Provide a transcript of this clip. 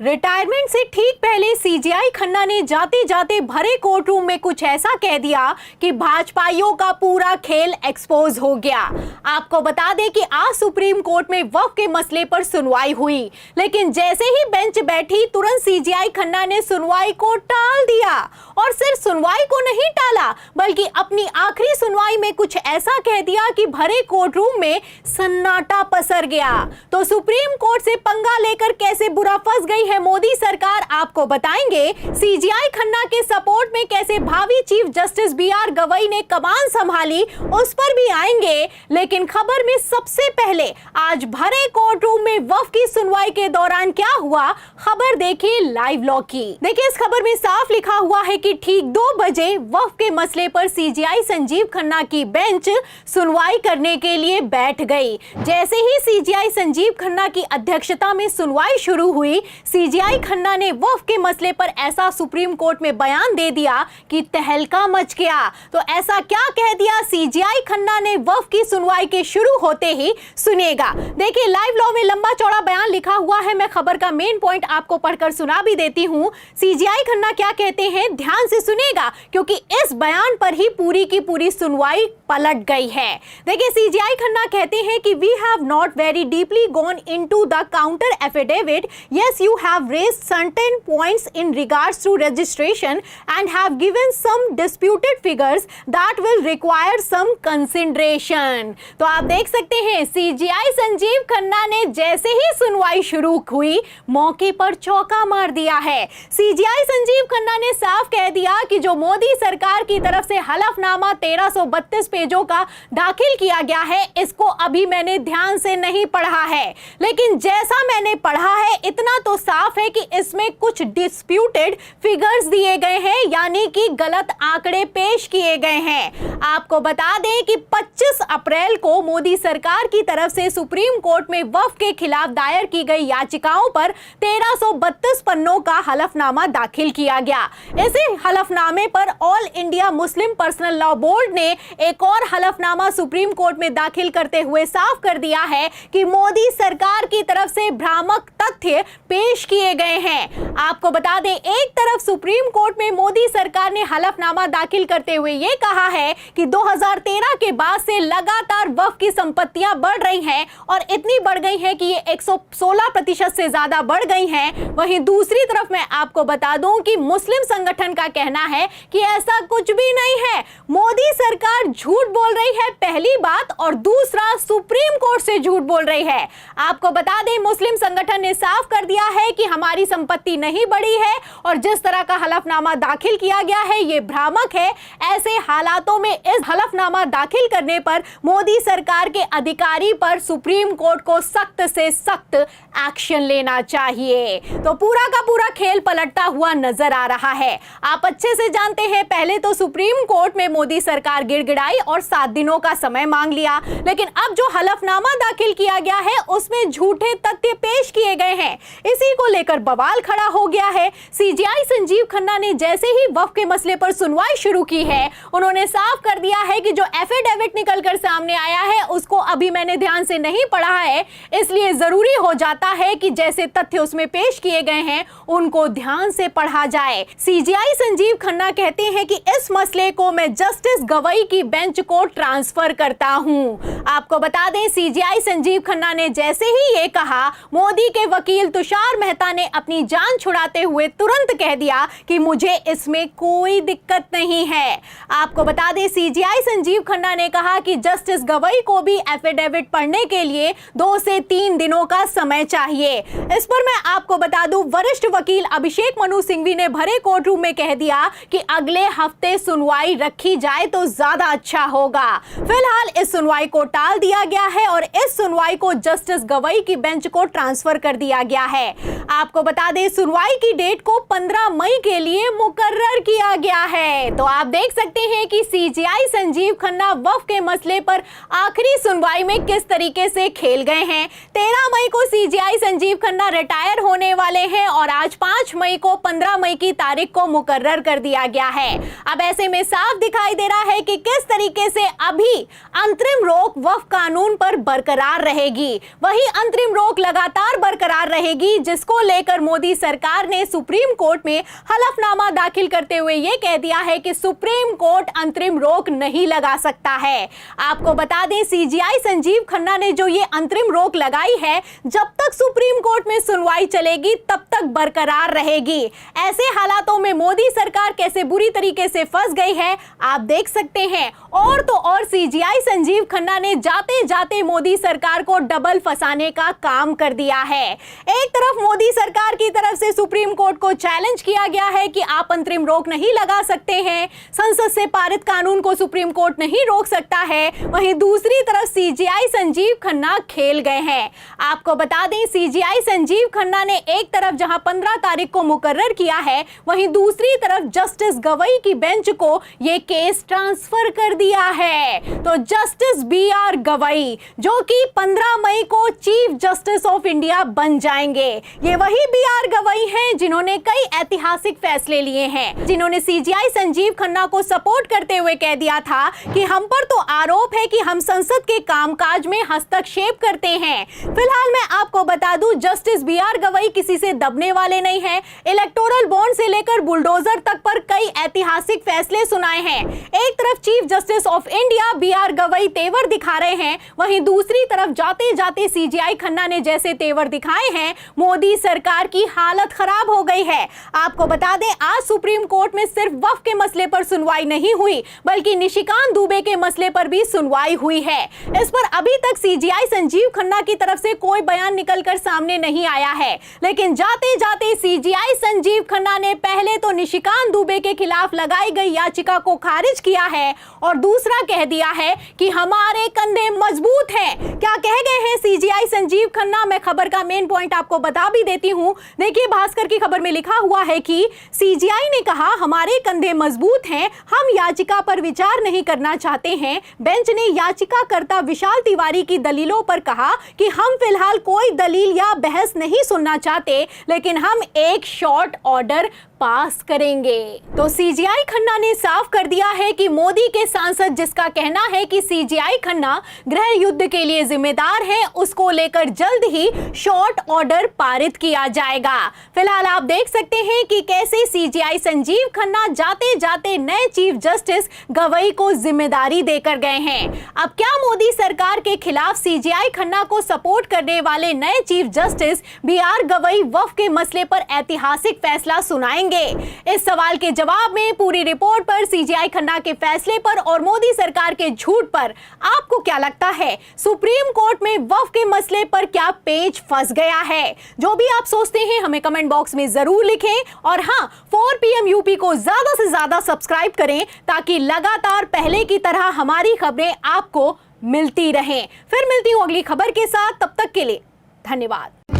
Retirement से ठीक पहले सीजेआई खन्ना ने जाते जाते भरे कोर्ट रूम में कुछ ऐसा कह दिया कि भाजपाइयों का पूरा खेल एक्सपोज हो गया। आपको बता दें कि आज सुप्रीम कोर्ट में वक्फ के मसले पर सुनवाई हुई, लेकिन जैसे ही बेंच बैठी तुरंत सीजेआई खन्ना ने सुनवाई को टाल दिया। और सिर्फ सुनवाई को नहीं टाला बल्कि अपनी आखिरी सुनवाई में कुछ ऐसा कह दिया कि भरे कोर्ट रूम में सन्नाटा पसर गया। तो सुप्रीम कोर्ट से पंगा लेकर कैसे बुरा फंस गई है मोदी सरकार, आपको बताएंगे। सीजेआई खन्ना के सपोर्ट में कैसे भावी चीफ जस्टिस बीआर गवई ने कमान संभाली, उस पर भी आएंगे। लेकिन खबर में सबसे पहले आज भरे कोर्ट रूम में वक्फ की सुनवाई के दौरान क्या हुआ, खबर देखिए लाइव लॉ की। देखिए इस खबर में साफ लिखा हुआ है कि ठीक 2 बजे वक्फ के मसले पर सीजेआई संजीव खन्ना की बेंच सुनवाई करने के लिए बैठ गई। जैसे ही सीजेआई संजीव खन्ना की अध्यक्षता में सुनवाई शुरू हुई, सीजेआई खन्ना ने वक्फ के मसले पर ऐसा सुप्रीम कोर्ट में बयान दे दिया कि तहलका मच गया। तो ऐसा क्या कह दिया सीजेआई खन्ना ने वक्फ की सुनवाई के शुरू होते ही, सुनिएगा। देखिए लाइव लॉ में लंबा चौड़ा बयान लिखा हुआ है, मैं खबर का मेन पॉइंट आपको पढ़कर सुना भी देती हूं। सीजेआई खन्ना क्या कहते हैं, ध्यान से सुनिएगा, क्योंकि इस बयान पर ही पूरी की पूरी सुनवाई पलट गई है। देखिए सीजेआई खन्ना कहते हैं कि we have not very deeply gone into the counter affidavit. Yes, you have raised certain points in regards to registration and have given some disputed figures that will require some consideration. तो आप देख सकते हैं CJI Sanjeev Khanna ने जैसे ही सुनवाई शुरू हुई, मौके पर चौका मार दिया है। सीजेआई संजीव खन्ना ने साफ कह दिया कि जो मोदी सरकार की तरफ से हलफनामा 1332 पेजों का दाखिल किया गया है, इसको अभी मैंने ध्यान से नहीं पढ़ा है, लेकिन जैसा मैंने पढ़ा है इतना तो साफ है कि इसमें कुछ डिस्प्यूटेड फिगर्स दिए गए हैं, यानी कि गलत आंकड़े पेश किए गए हैं। आपको बता दें कि 25 अप्रैल को मोदी सरकार की तरफ से सुप्रीम कोर्ट में वक्फ के खिलाफ दायर की गई याचिकाओं पर 1332 पन्नों का हलफनामा दाखिल किया गया। इसी हलफनामे पर all India Muslim personal law board ने एक और हलफनामा सुप्रीम कोर्ट में दाखिल करते हुए साफ कर दिया है कि मोदी सरकार की तरफ से भ्रामक तथ्य पेश किए गए हैं। आपको बता दें, एक तरफ सुप्रीम कोर्ट में मोदी सरकार ने हलफनामा दाखिल करते हुए यह कहा है कि 2013 के बाद से लगातार वक्फ की संपत्तियां बढ़ रही हैं और इतनी बढ़ गई हैं कि ये 116% से ज्यादा बढ़ गई हैं। वहीं दूसरी तरफ मैं आपको बता दूं कि मुस्लिम संगठन का कहना है कि ऐसा कुछ भी नहीं है, मोदी सरकार झूठ बोल रही है, पहली बात, और दूसरा सुप्रीम कोर्ट से झूठ बोल रही है। आपको बता दें मुस्लिम संगठन ने साफ कर दिया है कि हमारी संपत्ति नहीं बढ़ी है और जिस तरह का हलफनामा दाखिल किया गया है ये भ्रामक है। ऐसे हालातों में इस हलफनामा दाखिल करने पर मोदी सरकार के अधिकारी पर सुप्रीम कोर्ट को सख्त से सख्त एक्शन लेना चाहिए। तो पूरा का पूरा खेल पलटता हुआ नजर आ रहा है। आप अच्छे से जानते हैं, पहले तो सुप्रीम कोर्ट में मोदी सरकार गिड़गिड़ाई और 7 दिनों का समय मांग लिया, लेकिन अब जो हलफनामा दाखिल किया गया है उसमें झूठे तथ्य पेश किए गए हैं। इसी को लेकर बवाल खड़ा हो गया है। सीजेआई संजीव खन्ना ने जैसे ही वक्फ के मसले पर सुनवाई शुरू की है, उन्होंने साफ कर दिया है कि जो एफिडेविट निकलकर सामने आया है उसको अभी मैंने ध्यान से नहीं पढ़ा है, इसलिए जरूरी हो जाता है कि जैसे तथ्य उसमें पेश किए गए हैं उनको ध्यान से पढ़ा जाए। सीजेआई संजीव खन्ना कहते हैं कि इस मसले को मैं जस्टिस गवई की बेंच को ट्रांसफर करता हूं। आपको बता दें सीजेआई संजीव खन्ना ने जैसे ही ये कहा, मोदी के वकील तुषार मेहता ने अपनी जान छुड़ाते हुए तुरंत कह दिया कि मुझे इसमें कोई दिक्कत नहीं है। आपको बता दें सीजेआई संजीव खन्ना ने कहा कि जस्टिस गवई को भी एफिडेविट पढ़ने के लिए 2 से 3 दिनों का समय चाहिए। इस पर मैं आपको बता दूं वरिष्ठ वकील अभिषेक मनु सिंघवी ने भरे कोर्ट रूम में कह दिया कि अगले हफ्ते सुनवाई रखी जाए तो ज्यादा अच्छा होगा। फिलहाल इस सुनवाई को टाल दिया गया है और इस सुनवाई को जस्टिस गवई की बेंच को ट्रांसफर कर दिया गया है। आपको बता दें सुनवाई की डेट को 15 मई के लिए मुकर्रर किया गया है। तो आप देख सकते हैं कि सीजेआई संजीव खन्ना वक्फ के मसले पर आखिरी सुनवाई में किस तरीके से खेल गए हैं। 13 मई को सीजेआई संजीव खन्ना रिटायर होने वाले हैं और आज 5 मई को 15 मई की तारीख को मुकर्रर कर दिया गया है। अब ऐसे में साफ दिखाई दे रहा है कि किस तरीके से अभी अंतरिम रोक वक्फ कानून पर बरकरार रहेगी। वही अंतरिम रोक रोक लगातार बरकरार रहेगी, जिसको लेकर मोदी सरकार ने सुप्रीम कोर्ट में हलफनामा दाखिल करते हुए यह कह दिया है कि सुप्रीम कोर्ट अंतरिम रोक नहीं लगा सकता है। आपको बता दें, सीजेआई संजीव खन्ना ने जो ये अंतरिम रोक लगाई है, जब तक सुप्रीम कोर्ट में सुनवाई चलेगी तब तक बरकरार रहेगी। ऐसे हालातों में मोदी सरकार कैसे बुरी तरीके से फंस गई है, आप देख सकते हैं। और तो और सीजेआई संजीव खन्ना ने जाते जाते मोदी सरकार को डबल फंसाने का काम कर दिया है। एक तरफ मोदी सरकार की तरफ से सुप्रीम कोर्ट को चैलेंज किया गया है कि आप अंतरिम रोक नहीं लगा सकते हैं, संसद से पारित कानून को सुप्रीम कोर्ट नहीं रोक सकता है। वहीं दूसरी तरफ सीजेआई संजीव खन्ना खेल गए हैं। आपको बता दें, सीजेआई संजीव खन्ना ने एक तरफ जहां 15 तारीख को मुकर्रर किया है, वहीं दूसरी तरफ जस्टिस गवई की बेंच को यह केस ट्रांसफर कर दिया है। तो जस्टिस बीआर गवई, जो कि 15 मई को चीफ जस्टिस ऑफ इंडिया बन जाएंगे, ये वही बीआर गवई हैं जिन्होंने कई ऐतिहासिक फैसले लिए हैं, जिन्होंने सीजेआई संजीव खन्ना को सपोर्ट करते हुए कह दिया था कि हम पर तो आरोप है कि हम संसद के कामकाज में हस्तक्षेप करते हैं। फिलहाल मैं आपको बता दूं, जस्टिस बीआर गवई किसी से दबने वाले नहीं हैं। इलेक्टोरल बॉन्ड से लेकर बुलडोजर तक पर कई ऐतिहासिक फैसले सुनाए हैं। एक तरफ chief justice of India B R Gavai तेवर दिखा रहे हैं, वहीं दूसरी तरफ जाते जाते सीजेआई खन्ना ने जैसे तेवर दिखाए हैं, मोदी सरकार की हालत खराब हो गई है। आपको बता दें, आज सुप्रीम कोर्ट में सिर्फ वक्फ के मसले पर सुनवाई नहीं हुई, बल्कि निशिकांत दुबे के मसले पर भी सुनवाई हुई है। इस पर अभी तक सीजेआई संजीव खन्ना की तरफ से कोई बयान निकलकर सामने नहीं आया है, लेकिन जाते जाते सीजेआई संजीव खन्ना ने पहले तो निशिकांत दुबे के खिलाफ लगाई गई याचिका को खारिज किया है और दूसरा कह दिया है कि हमारे कंधे मजबूत हैं। क्या कह गए हैं सीजेआई संजीव खन्ना, मैं खबर का मेन पॉइंट आपको बता भी देती हूं। देखिए, भास्कर की खबर में लिखा हुआ है कि सीजेआई ने कहा हमारे कंधे मजबूत हैं, हम याचिका पर विचार नहीं करना चाहते हैं। बेंच ने याचिकाकर्ता विशाल तिवारी की दलीलों पर कहा कि हम फिलहाल कोई दलील या बहस नहीं सुनना चाहते, लेकिन हम एक शॉर्ट ऑर्डर पास करेंगे। तो सीजेआई खन्ना ने साफ कर दिया है कि मोदी के सांसद जिसका कहना है कि सीजेआई खन्ना गृह युद्ध के लिए जिम्मेदार है, उसको लेकर जल्द ही शॉर्ट ऑर्डर पारित किया जाएगा। फिलहाल आप देख सकते हैं कि कैसे सीजेआई संजीव खन्ना जाते जाते नए चीफ जस्टिस गवई को जिम्मेदारी देकर गए हैं। अब क्या मोदी सरकार के खिलाफ सीजेआई खन्ना को सपोर्ट करने वाले नए चीफ जस्टिस बीआर गवई वक्फ के मसले पर ऐतिहासिक फैसला सुनाएंगे? इस सवाल के जवाब में पूरी रिपोर्ट पर, सीजेआई खन्ना के फैसले पर और मोदी सरकार के झूठ पर आपको क्या लगता है? सुप्रीम कोर्ट में वक्फ के मसले पर क्या पेच फंस गया है? जो भी आप सोचते हैं हमें कमेंट बॉक्स में जरूर लिखें। और हां, 4 PM यूपी को ज्यादा से ज्यादा सब्सक्राइब करें ताकि लगातार पहले की तरह हमारी खबरें आपको मिलती रहें। फिर मिलती हूं अगली खबर के साथ, तब तक के लिए धन्यवाद।